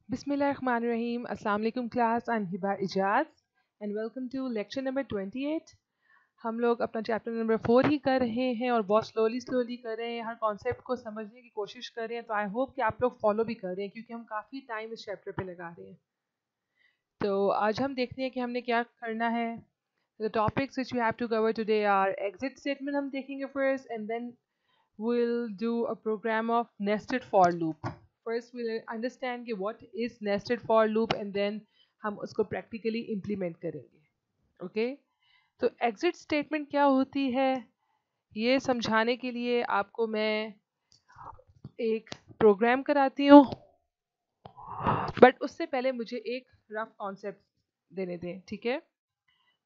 Bismillahirrahmanirrahim. Assalamu alaikum class. I'm Hiba Ijaz and welcome to lecture number 28. हम लोग अपना chapter number 4 ही कर रहे हैं और बहुत स्लोली कर रहे हैं, हर कॉन्सेप्ट को समझने की कोशिश कर रहे हैं। तो आई होप कि आप लोग फॉलो भी कर रहे हैं क्योंकि हम काफ़ी टाइम इस चैप्टर पे लगा रहे हैं। तो आज हम देखते हैं कि हमने क्या करना है। The topics which we have to cover today are exit statement हम देखेंगे first and then we'll do a program of nested for loop. First we'll understand कि what is nested for loop and then हम उसको practically implement करेंगे. Okay? तो exit statement क्या होती है ये समझाने के लिए आपको मैं एक प्रोग्राम कराती हूँ, बट उससे पहले मुझे एक रफ कॉन्सेप्ट देने दें, ठीक है।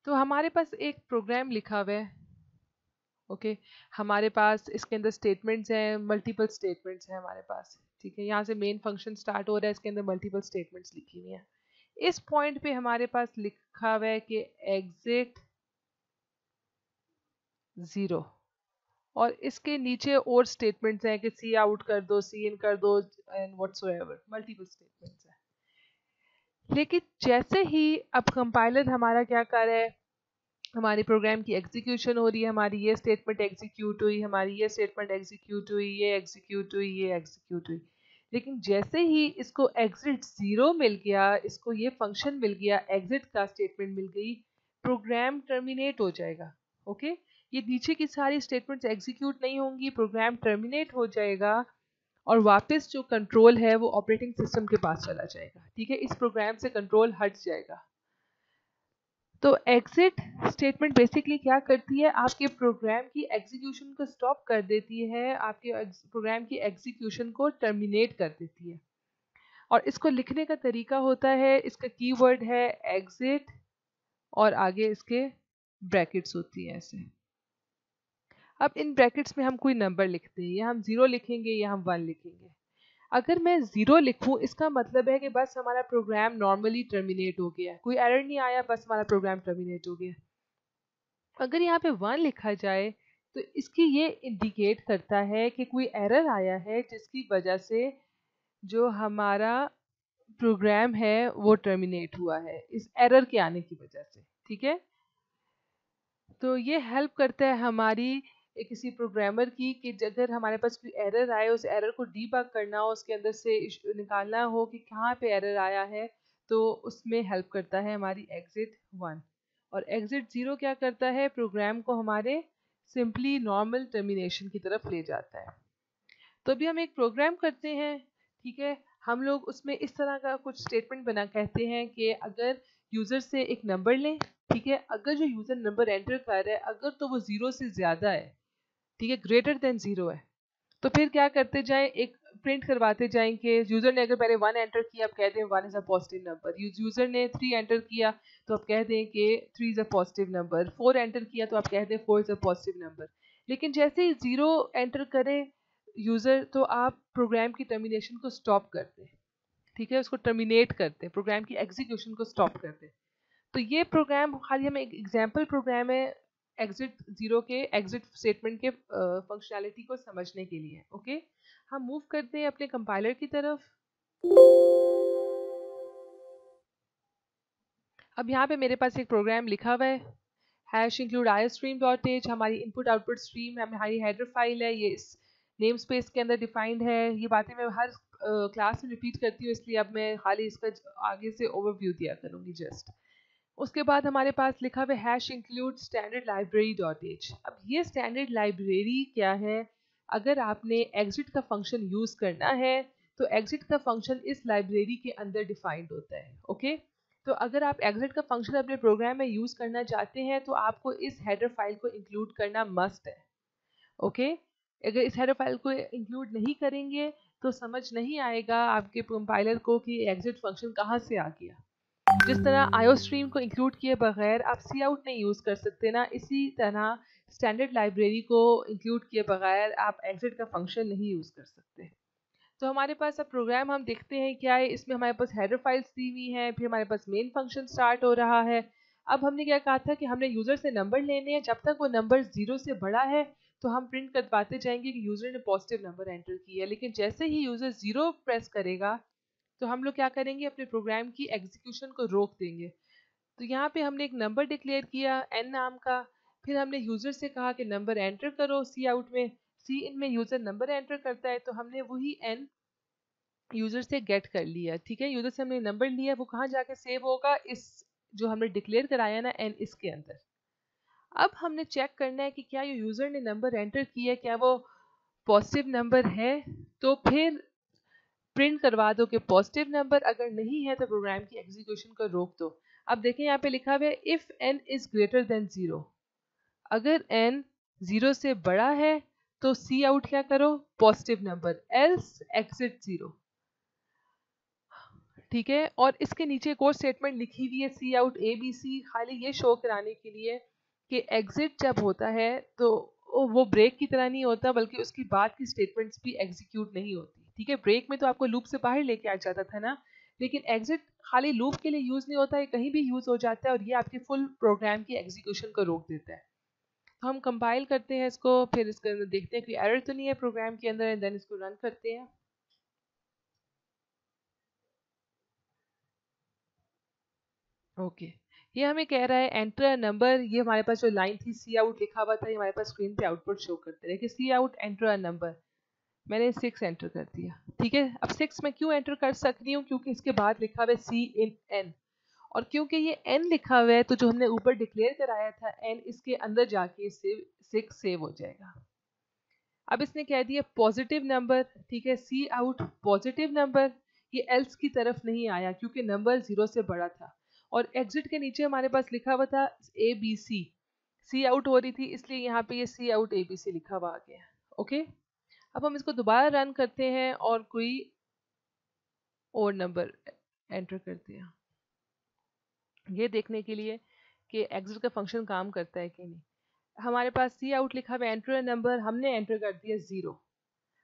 तो हमारे पास एक प्रोग्राम लिखा हुआ है, ओके हमारे पास इसके अंदर स्टेटमेंट्स हैं, मल्टीपल स्टेटमेंट्स हैं हमारे पास, ठीक है। यहाँ से मेन फंक्शन स्टार्ट हो रहा है, इसके अंदर मल्टीपल स्टेटमेंट्स लिखी हुई हैं। इस पॉइंट पे हमारे पास लिखा हुआ है कि एग्जिट 0 और इसके नीचे और स्टेटमेंट्स हैं कि सी आउट कर दो, सी इन कर दो एंड व्हाटसोएवर, मल्टीपल स्टेटमेंट्स हैं। लेकिन जैसे ही अब कंपाइलर हमारा क्या कर रहा है, हमारी प्रोग्राम की एग्जीक्यूशन हो रही है, हमारी ये स्टेटमेंट एग्जीक्यूट हुई, हमारी ये स्टेटमेंट एग्जीक्यूट हुई, ये एग्जीक्यूट हुई, ये एग्जीक्यूट हुई, लेकिन जैसे ही इसको एग्जिट 0 मिल गया, इसको ये फंक्शन मिल गया, एग्जिट का स्टेटमेंट मिल गई, प्रोग्राम टर्मिनेट हो जाएगा। ओके ये नीचे की सारी स्टेटमेंट्स एग्जीक्यूट नहीं होंगी, प्रोग्राम टर्मिनेट हो जाएगा और वापस जो कंट्रोल है वो ऑपरेटिंग सिस्टम के पास चला जाएगा, ठीक है। इस प्रोग्राम से कंट्रोल हट जाएगा। तो एग्जिट स्टेटमेंट बेसिकली क्या करती है, आपके प्रोग्राम की एग्जीक्यूशन को स्टॉप कर देती है, आपके प्रोग्राम की एग्जीक्यूशन को टर्मिनेट कर देती है। और इसको लिखने का तरीका होता है, इसका कीवर्ड है एग्जिट और आगे इसके ब्रैकेट्स होती हैं ऐसे। अब इन ब्रैकेट्स में हम कोई नंबर लिखते हैं, या हम 0 लिखेंगे या हम 1 लिखेंगे। अगर मैं 0 लिखूं इसका मतलब है कि बस हमारा प्रोग्राम नॉर्मली टर्मिनेट हो गया, कोई एरर नहीं आया, बस हमारा प्रोग्राम टर्मिनेट हो गया। अगर यहाँ पे 1 लिखा जाए तो इसकी ये इंडिकेट करता है कि कोई एरर आया है जिसकी वजह से जो हमारा प्रोग्राम है वो टर्मिनेट हुआ है, इस एरर के आने की वजह से, ठीक है। तो ये हेल्प करता है हमारी किसी प्रोग्रामर की कि अगर हमारे पास कोई एरर आए, उस एरर को डीबग करना हो, उसके अंदर से निकालना हो कि कहाँ पे एरर आया है, तो उसमें हेल्प करता है हमारी एग्जिट 1। और एग्जिट 0 क्या करता है, प्रोग्राम को हमारे सिंपली नॉर्मल टर्मिनेशन की तरफ ले जाता है। तो अभी हम एक प्रोग्राम करते हैं, ठीक है। हम लोग उसमें इस तरह का कुछ स्टेटमेंट बना कहते हैं कि अगर यूज़र से एक नंबर लें, ठीक है, अगर जो यूज़र नंबर एंटर कर रहा है अगर तो वो 0 से ज़्यादा है, ठीक है, ग्रेटर देन 0 है, तो फिर क्या करते जाएं, एक प्रिंट करवाते जाएं कि यूज़र ने अगर पहले 1 एंटर किया, आप कह दें 1 is a positive number. User ने 3 एंटर किया तो आप कह दें कि 3 is a positive number. 4 enter किया तो आप कह दें 4 इज़ अ पॉजिटिव नंबर। लेकिन जैसे ही 0 एंटर करे यूज़र, तो आप प्रोग्राम की टर्मिनेशन को स्टॉप करते हैं, ठीक है, उसको टर्मिनेट करते हैं, प्रोग्राम की एग्जीक्यूशन को स्टॉप करते हैं। तो ये प्रोग्राम खाली हमें एक एग्जाम्पल प्रोग्राम है एग्जिट 0 के एग्जिट स्टेटमेंट के फंक्शनैलिटी को समझने के लिए। ओके हम मूव करते हैं अपने कंपाइलर की तरफ। अब यहाँ पे मेरे पास एक प्रोग्राम लिखा हुआ है, हैश इंक्लूड iostream.h, हमारी इनपुट आउटपुट स्ट्रीम है, हमारी हेडर फाइल है, ये इस नेम स्पेस के अंदर डिफाइंड है। ये बातें मैं हर क्लास में रिपीट करती हूँ, इसलिए अब मैं खाली इसका आगे से ओवरव्यू दिया करूँगी जस्ट। उसके बाद हमारे पास लिखा हुआ hash include standard library dot H. अब ये स्टैंडर्ड लाइब्रेरी क्या है, अगर आपने एग्जिट का फंक्शन यूज़ करना है तो एग्जिट का फंक्शन इस लाइब्रेरी के अंदर डिफाइंड होता है। ओके तो अगर आप एग्जिट का फंक्शन अपने प्रोग्राम में यूज़ करना चाहते हैं तो आपको इस हेडर फाइल को इंक्लूड करना मस्ट है। ओके अगर इस हेडर फाइल को इंक्लूड नहीं करेंगे तो समझ नहीं आएगा आपके कंपाइलर को कि एग्जिट फंक्शन कहाँ से आ गया। जिस तरह iostream को इंक्लूड किए बगैर आप सी आउट नहीं यूज़ कर सकते ना, इसी तरह स्टैंडर्ड लाइब्रेरी को इंक्लूड किए बगैर आप एग्जिट का फंक्शन नहीं यूज़ कर सकते। तो हमारे पास अब प्रोग्राम हम देखते हैं क्या है, इसमें हमारे पास हेडर फाइल्स दी हुई हैं, फिर हमारे पास मेन फंक्शन स्टार्ट हो रहा है। अब हमने क्या कहा था कि हमने यूज़र से नंबर लेने हैं, जब तक वो नंबर 0 से बड़ा है तो हम प्रिंट करवाते जाएंगे कि यूज़र ने पॉजिटिव नंबर एंटर किया है। लेकिन जैसे ही यूज़र 0 प्रेस करेगा तो हम लोग क्या करेंगे, अपने प्रोग्राम की एग्जीक्यूशन को रोक देंगे। तो यहाँ पे हमने एक नंबर डिक्लेयर किया n नाम का, फिर हमने यूज़र से कहा कि नंबर एंटर करो सी आउट में, सी इन में यूज़र नंबर एंटर करता है, तो हमने वही n यूज़र से गेट कर लिया। ठीक है, यूज़र से हमने नंबर लिया, वो कहाँ जाके सेव होगा, इस जो हमने डिक्लेयर कराया ना n, इसके अंदर। अब हमने चेक करना है कि क्या ये यूज़र ने नंबर एंटर किया, क्या वो पॉजिटिव नंबर है, तो फिर प्रिंट करवा दो कि पॉजिटिव नंबर, अगर नहीं है तो प्रोग्राम की एग्जीक्यूशन को रोक दो। अब देखें यहाँ पे लिखा हुआ है if n is greater than 0, अगर n 0 से बड़ा है तो सी आउट क्या करो, पॉजिटिव नंबर, एल्स एग्जिट 0। ठीक है, और इसके नीचे एक और स्टेटमेंट लिखी हुई है सी आउट ए बी सी, खाली ये शो कराने के लिए कि एग्जिट जब होता है तो वो ब्रेक की तरह नहीं होता, बल्कि उसकी बाद की स्टेटमेंट्स भी एग्जीक्यूट नहीं होती। ठीक है, ब्रेक में तो आपको लूप से बाहर लेके आ जाता था ना, लेकिन एग्जिट खाली लूप के लिए यूज नहीं होता है, कहीं भी यूज हो जाता है और ये आपके फुल प्रोग्राम की एग्जीक्यूशन को रोक देता है। तो हम कंपाइल करते हैं इसको, फिर इसके अंदर देखते हैं कोई एरर तो नहीं है प्रोग्राम के अंदर, एंड देन इसको रन करते हैं। ओके, ये हमें कह रहा है एंटर नंबर, ये हमारे पास जो लाइन थी सी आउट लिखा हुआ था, ये हमारे पास स्क्रीन पे आउटपुट शो करते रहे कि सी आउट एंटर अ नंबर, मैंने 6 एंटर कर दिया। ठीक है, अब 6 मैं क्यों एंटर कर सक रही हूँ, क्योंकि इसके बाद लिखा हुआ है सी इन एन, और क्योंकि ये n लिखा हुआ है तो जो हमने ऊपर डिक्लेयर कराया था n, इसके अंदर जाके 6 सेव हो जाएगा। अब इसने कह दिया पॉजिटिव नंबर, ठीक है, सी आउट पॉजिटिव नंबर, ये एल्स की तरफ नहीं आया क्योंकि नंबर 0 से बड़ा था, और एग्जिट के नीचे हमारे पास लिखा हुआ था A B C, C out हो रही थी इसलिए यहाँ पे ये सी आउट ए बी सी लिखा हुआ आ गया। ओके, अब हम इसको दोबारा रन करते हैं और कोई और नंबर एंटर करते हैं, ये देखने के लिए कि एग्जिट का फंक्शन काम करता है कि नहीं। हमारे पास सी आउट लिखा हुआ एंटर नंबर, हमने एंटर कर दिया 0।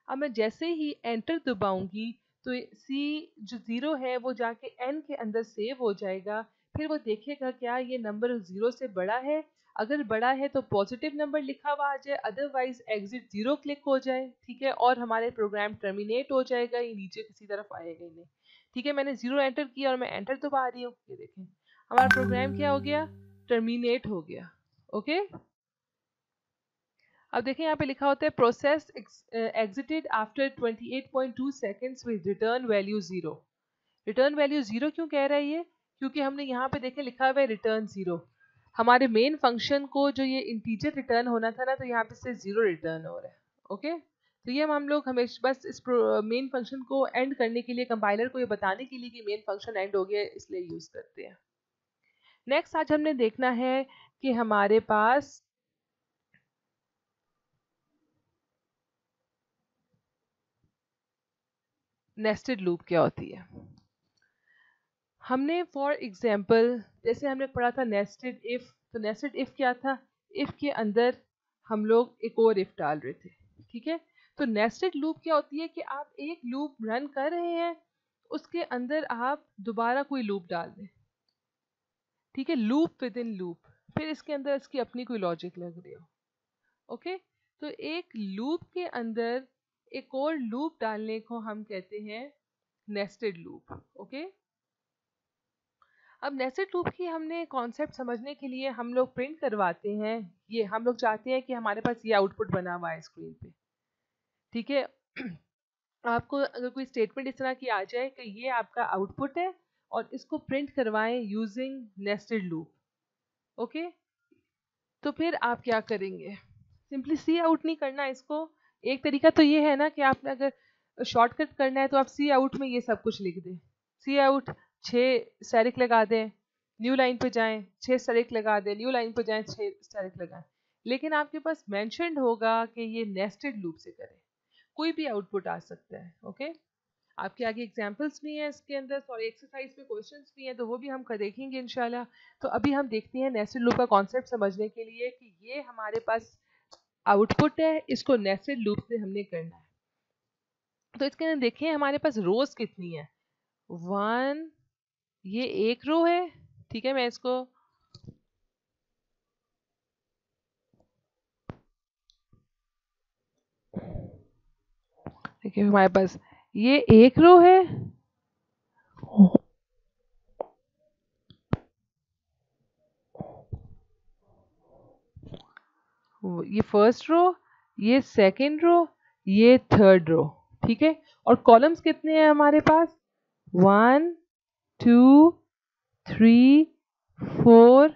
अब मैं जैसे ही एंटर दबाऊंगी तो सी जो 0 है वो जाके n के अंदर सेव हो जाएगा, फिर वो देखेगा क्या ये नंबर 0 से बड़ा है, अगर बड़ा है तो पॉजिटिव नंबर लिखा हुआ आ जाए, अदरवाइज एग्जिट 0 क्लिक हो जाए। ठीक है, और हमारे प्रोग्राम टर्मिनेट हो जाएगा, ये नीचे किसी तरफ आएगा ही नहीं। ठीक है, मैंने 0 एंटर किया और मैं एंटर दबा रही हूँ, ये देखें हमारा प्रोग्राम क्या हो गया, टर्मिनेट हो गया। ओके, अब देखिए यहाँ पे लिखा होता है process exerted after 28.2 seconds with return value 0। Return value 0 क्यों कह रहा है ये, क्योंकि हमने यहाँ पे देखे लिखा हुआ है रिटर्न 0, हमारे मेन फंक्शन को जो ये इंटीजर रिटर्न होना था ना, तो यहाँ पे से 0 रिटर्न हो रहा है। ओके, तो ये हम लोग हमेशा बस इस मेन फंक्शन को एंड करने के लिए, कंपाइलर को ये बताने के लिए कि मेन फंक्शन एंड हो गया, इसलिए यूज करते हैं। नेक्स्ट आज हमने देखना है कि हमारे पास नेस्टेड लूप क्या होती है। हमने फॉर एग्जाम्पल जैसे हमने पढ़ा था नेस्टेड इफ, तो नेस्टेड इफ क्या था, इफ के अंदर हम लोग एक और इफ डाल रहे थे। ठीक है, तो नेस्टेड लूप क्या होती है कि आप एक लूप रन कर रहे हैं, उसके अंदर आप दोबारा कोई लूप डाल दें। ठीक है, लूप विद इन लूप, फिर इसके अंदर इसकी अपनी कोई लॉजिक लग रही हो। ओके, तो एक लूप के अंदर एक और लूप डालने को हम कहते हैं नेस्टेड लूप। ओके, अब नेस्टेड लूप की हमने कॉन्सेप्ट समझने के लिए हम लोग प्रिंट करवाते हैं, ये हम लोग चाहते हैं कि हमारे पास ये आउटपुट बना हुआ है स्क्रीन पे। ठीक है, आपको अगर कोई स्टेटमेंट इस तरह की आ जाए कि ये आपका आउटपुट है और इसको प्रिंट करवाएं यूजिंग नेस्टेड लूप। ओके, तो फिर आप क्या करेंगे, सिंपली सी आउट नहीं करना इसको। एक तरीका तो ये है ना कि आपने अगर शॉर्टकट करना है तो आप सी आउट में ये सब कुछ लिख दें, सी आउट 6 स्टैरिक लगा दें, न्यू लाइन पे जाएं 6 स्टैरिक लगा दें, न्यू लाइन पे जाएं 6 स्टैरिक लगाएं, लेकिन आपके पास मेंशन्ड होगा कि ये नेस्टेड लूप से करें, कोई भी आउटपुट आ सकता है। ओके, आपके आगे एग्जाम्पल्स भी हैं इसके अंदर, सॉरी एक्सरसाइज में क्वेश्चंस भी हैं, तो वो भी हम देखेंगे इंशाल्लाह। तो अभी हम देखते हैं नेस्टेड लूप का कॉन्सेप्ट समझने के लिए कि ये हमारे पास आउटपुट है, इसको नेस्टेड लूप से हमने करना है। तो इसके अंदर देखें हमारे पास रोज कितनी है, 1, ये एक रो है। ठीक है, मैं इसको देखिए हमारे पास ये एक रो है ये फर्स्ट रो, ये सेकंड रो, ये थर्ड रो, ठीक है। और कॉलम्स कितने हैं हमारे पास? 1 2 3 4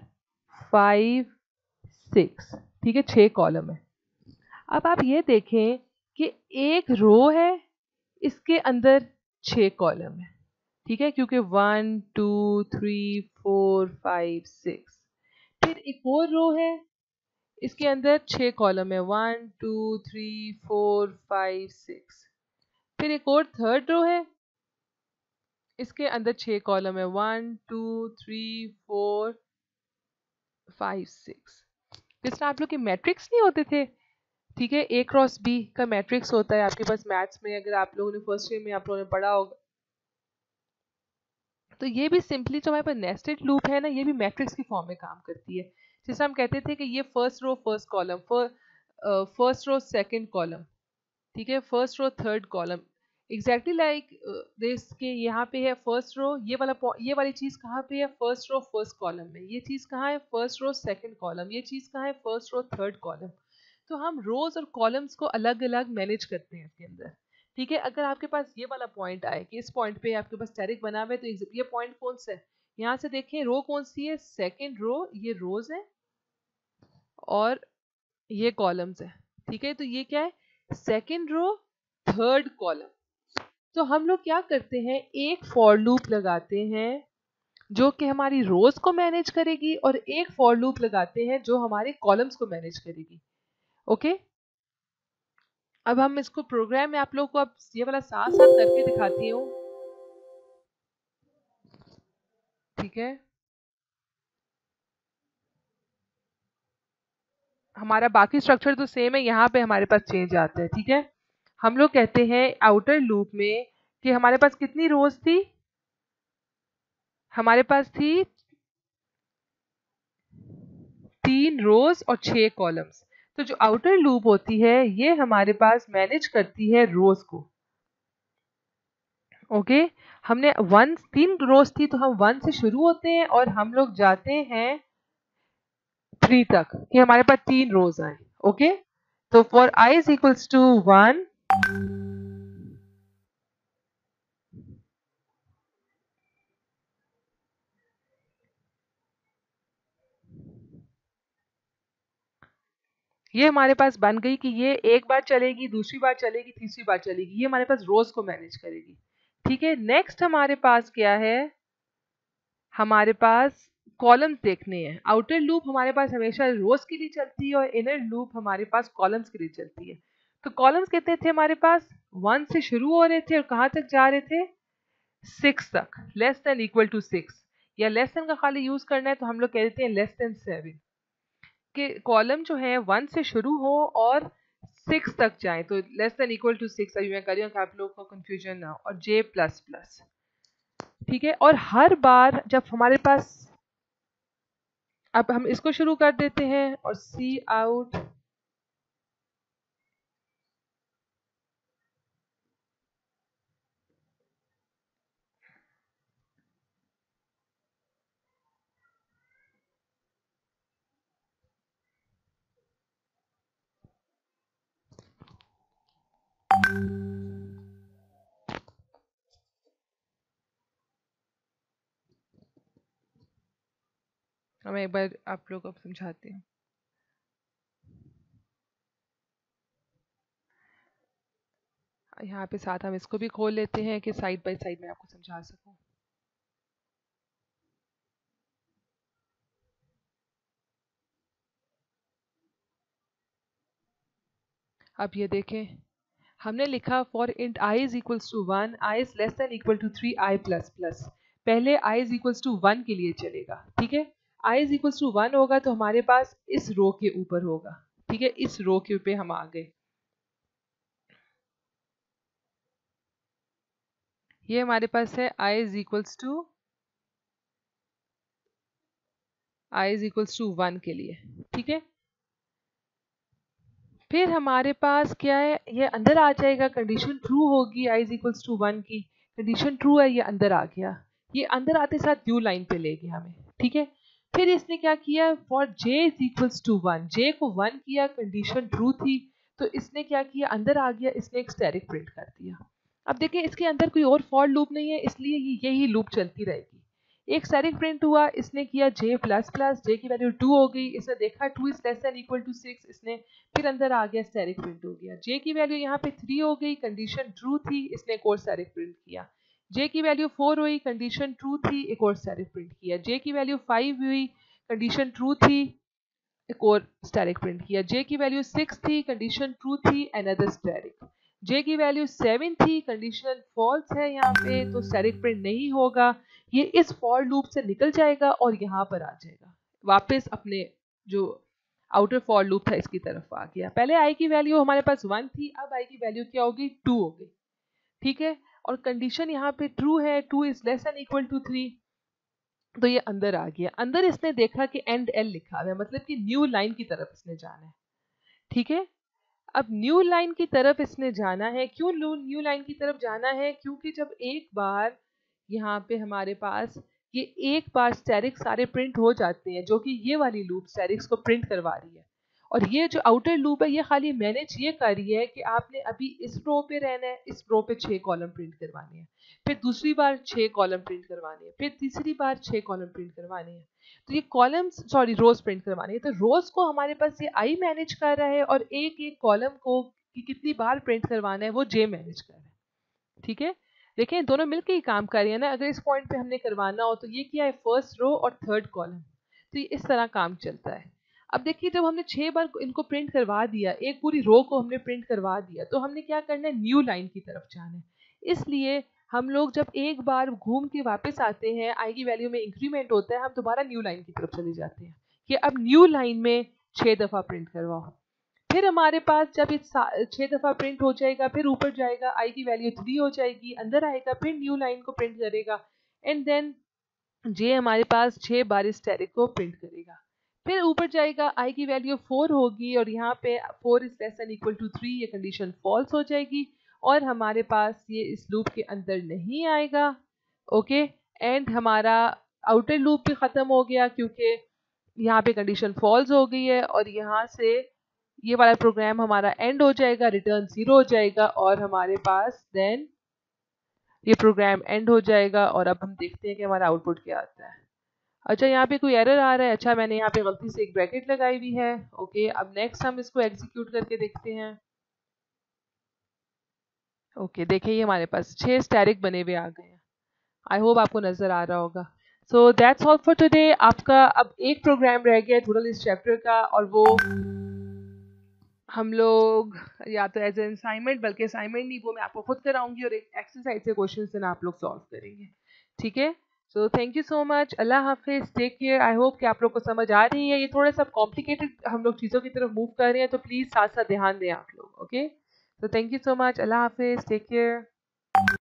5 6, ठीक है, 6 कॉलम है। अब आप ये देखें कि एक रो है, इसके अंदर 6 कॉलम है, ठीक है, क्योंकि 1 2 3 4 5 6। फिर एक और रो है, इसके अंदर 6 कॉलम है, 1 2 3 4 5 6। फिर एक और थर्ड रो है, इसके अंदर 6 कॉलम है, 1 2 3 4 5 6। जिस तरह आप लोग के मैट्रिक्स नहीं होते थे, ठीक है, ए क्रॉस बी का मैट्रिक्स होता है आपके पास मैथ्स में, अगर आप लोगों ने फर्स्ट ईयर में आप लोगों ने पढ़ा होगा। तो ये भी सिंपली जो हमारे पास नेस्टेड लूप है ना, ये भी मैट्रिक्स की फॉर्म में काम करती है। जैसे हम कहते थे कि ये first row first column, first row second column, ठीक है, first row third column, exactly like this के यहाँ पे है फर्स्ट रो, ये वाली चीज़ कहाँ पे है? फर्स्ट रो फर्स्ट कॉलम में। ये चीज़ कहाँ है? First row second column. ये चीज़ कहाँ है? First row third column. तो हम रोज और कॉलम्स को अलग अलग मैनेज करते हैं इसके अंदर, ठीक है। अगर आपके पास ये वाला पॉइंट आए कि इस पॉइंट पे आपके पास स्टैटिक बना हुआ है, तो ये पॉइंट कौन सा है? यहाँ से देखें रो कौन सी है? सेकंड रो, ये रोज है और ये कॉलम्स है, ठीक है। तो ये क्या है? Second row third column. तो हम लोग क्या करते हैं, एक फॉर लूप लगाते हैं जो कि हमारी रोज को मैनेज करेगी, और एक फॉर लूप लगाते हैं जो हमारे कॉलम्स को मैनेज करेगी। ओके, अब हम इसको प्रोग्राम में आप लोगों को अब ये वाला साथ साथ करके दिखाती हूँ, ठीक है। हमारा बाकी स्ट्रक्चर तो सेम है, यहाँ पे हमारे पास चेंज आता है, ठीक है। हम लोग कहते हैं आउटर लूप में कि हमारे पास कितनी रोज थी? हमारे पास थी 3 रोज और 6 कॉलम्स। तो जो आउटर लूप होती है ये हमारे पास मैनेज करती है रोज को। ओके, हमने 3 रोज थी, तो हम 1 से शुरू होते हैं और हम लोग जाते हैं 3 तक, कि हमारे पास 3 रोज आए। ओके, तो for i is equals to 1, ये हमारे पास बन गई कि ये एक बार चलेगी, दूसरी बार चलेगी, तीसरी बार चलेगी, ये हमारे पास रोज को मैनेज करेगी, ठीक है। नेक्स्ट हमारे पास क्या है? हमारे पास कॉलम्स देखने हैं। आउटर लूप हमारे पास हमेशा रोज के लिए चलती है और इनर लूप हमारे पास कॉलम्स के लिए चलती है। तो कॉलम्स कितने थे हमारे पास? 1 से शुरू हो रहे थे और कहाँ तक जा रहे थे? 6 तक, लेस देन इक्वल टू 6, या लेस देन का खाली यूज करना है तो हम लोग कह देते हैं लेस देन 7, कि कॉलम जो है 1 से शुरू हो और 6 तक जाए, तो लेस देन इक्वल टू 6। अभी मैं कर रही हूँ कि आप लोगों को कंफ्यूजन ना हो, और j प्लस प्लस, ठीक है। और हर बार जब हमारे पास, अब हम इसको शुरू कर देते हैं और सी आउट मैं एक बार आप लोगों को समझाती हूँ। यहाँ पे साथ हम इसको भी खोल लेते हैं कि साइड बाय साइड में आपको समझा सकूं। अब ये देखें, हमने लिखा for int i is equals to 1, i is less than equal to 3, i plus plus. पहले i इज इक्वल्स टू 1 के लिए चलेगा, ठीक है। i इज इक्वल्स टू 1 होगा तो हमारे पास इस रो के ऊपर होगा, ठीक है, इस रो के ऊपर हम आ गए। ये हमारे पास है i इज इक्वल्स टू 1 के लिए, ठीक है। फिर हमारे पास क्या है, ये अंदर आ जाएगा, कंडीशन ट्रू होगी i इज इक्वल्स टू 1 की, कंडीशन ट्रू है, ये अंदर आ गया। ये अंदर आते साथ ड्यू लाइन पे ले गया हमें, ठीक है। फिर इसने क्या किया, for J is equals to 1, J को 1 किया, कंडीशन ट्रू थी, तो इसने क्या किया, अंदर आ गया, इसने एक स्टैटिक प्रिंट कर दिया। अब देखिए इसके अंदर कोई और फॉर लूप नहीं है, इसलिए यही लूप चलती रहेगी। एक स्टैटिक प्रिंट हुआ, इसने किया जे प्लस प्लस, जे की वैल्यू 2 हो गई, इसने देखा 2 is less than equal to 6, इसने फिर अंदर आ गया, स्टैटिक प्रिंट हो गया। जे की वैल्यू यहाँ पे 3 हो गई, कंडीशन ट्रू थी, इसने एक और स्टैटिक प्रिंट किया। जे की वैल्यू 4 हुई, कंडीशन ट्रू थी, एक और स्टैटिक प्रिंट किया। जे की वैल्यू 5 हुई, कंडीशन ट्रू थी, एक और स्टैटिक प्रिंट किया। जे की वैल्यू 6 थी, कंडीशन ट्रू थी, अनदर स्टैटिक। जे की वैल्यू 7 थी, कंडीशन फॉल्स है यहाँ पे, तो स्टैटिक प्रिंट नहीं होगा। ये इस फॉर लूप से निकल जाएगा और यहाँ पर आ जाएगा, वापस अपने जो आउटर फॉर लूप था इसकी तरफ आ गया। पहले आई की वैल्यू हमारे पास 1 थी, अब आई की वैल्यू क्या होगी, 2 हो गई, ठीक है। और कंडीशन यहाँ पे ट्रू है, 2 is less than equal to 3, तो ये अंदर आ गया। अंदर इसने देखा कि एंड एल लिखा हुआ है, मतलब कि न्यू लाइन की तरफ इसने जाना है, ठीक है। अब न्यू लाइन की तरफ इसने जाना है, क्यों न्यू लाइन की तरफ जाना है, क्योंकि जब एक बार यहाँ पे हमारे पास ये एक बार स्टैटिक्स सारे प्रिंट हो जाते हैं, जो कि ये वाली लूप स्टैटिक्स को प्रिंट करवा रही है, और ये जो आउटर लूप है ये खाली मैनेज ये कर रही है कि आपने अभी इस रो पे रहना है, इस रो पे 6 कॉलम प्रिंट करवाने हैं, फिर दूसरी बार 6 कॉलम प्रिंट करवाने हैं, फिर तीसरी बार 6 कॉलम प्रिंट करवाने हैं। तो ये कॉलम्स सॉरी रोज प्रिंट करवाने हैं, तो रोज को हमारे पास ये आई मैनेज कर रहा है, और एक एक कॉलम को कि कितनी बार प्रिंट करवाना है वो जे मैनेज कर रहा है, ठीक है। देखें दोनों मिलकर ही काम कर रही है ना। अगर इस पॉइंट पे हमने करवाना हो तो ये क्या है, फर्स्ट रो और थर्ड कॉलम, तो ये इस तरह काम चलता है। अब देखिए जब हमने 6 बार इनको प्रिंट करवा दिया, एक पूरी रो को हमने प्रिंट करवा दिया, तो हमने क्या करना है, न्यू लाइन की तरफ जाना है। इसलिए हम लोग जब एक बार घूम के वापस आते हैं, आई की वैल्यू में इंक्रीमेंट होता है, हम दोबारा न्यू लाइन की तरफ चले जाते हैं कि अब न्यू लाइन में 6 दफ़ा प्रिंट करवाओ। फिर हमारे पास जब 6 दफ़ा प्रिंट हो जाएगा, फिर ऊपर जाएगा, आई की वैल्यू 3 हो जाएगी, अंदर आएगा, फिर न्यू लाइन को प्रिंट करेगा, एंड देन जे हमारे पास 6 बार इस स्टैटिक को प्रिंट करेगा। फिर ऊपर जाएगा, आई की वैल्यू 4 होगी, और यहाँ पे 4 is less than equal to 3, ये कंडीशन फॉल्स हो जाएगी, और हमारे पास ये इस लूप के अंदर नहीं आएगा, ओके। एंड हमारा आउटर लूप भी ख़त्म हो गया, क्योंकि यहाँ पे कंडीशन फॉल्स हो गई है, और यहाँ से ये वाला प्रोग्राम हमारा एंड हो जाएगा, रिटर्न 0 हो जाएगा, और हमारे पास देन ये प्रोग्राम एंड हो जाएगा। और अब हम देखते हैं कि हमारा आउटपुट क्या आता है। अच्छा यहाँ पे कोई एरर आ रहा है, अच्छा मैंने यहाँ पे गलती से एक ब्रैकेट लगाई हुई है, ओके। अब नेक्स्ट हम इसको एग्जीक्यूट करके देखते हैं। ओके देखिए ये हमारे पास 6 स्टैटिक बने हुए आ गए हैं। आई होप आपको नज़र आ रहा होगा। So that's all for today. आपका अब एक प्रोग्राम रह गया टोटल इस चैप्टर का, और वो हम लोग या तो एज एन असाइनमेंट, बल्कि असाइनमेंट नहीं, वो मैं आपको खुद कराऊंगी, और एक एक्सरसाइज से क्वेश्चन आप लोग सॉल्व करेंगे, ठीक है। So thank you so much, अल्लाह हाफिज़, टेक केयर। आई होप कि आप लोग को समझ आ रही है। ये थोड़ा सा कॉम्प्लिकेटेड हम लोग चीज़ों की तरफ मूव कर रहे हैं, तो प्लीज़ साथ साथ ध्यान दें आप लोग, okay. So thank you so much, अल्लाह हाफिज़, टेक केयर।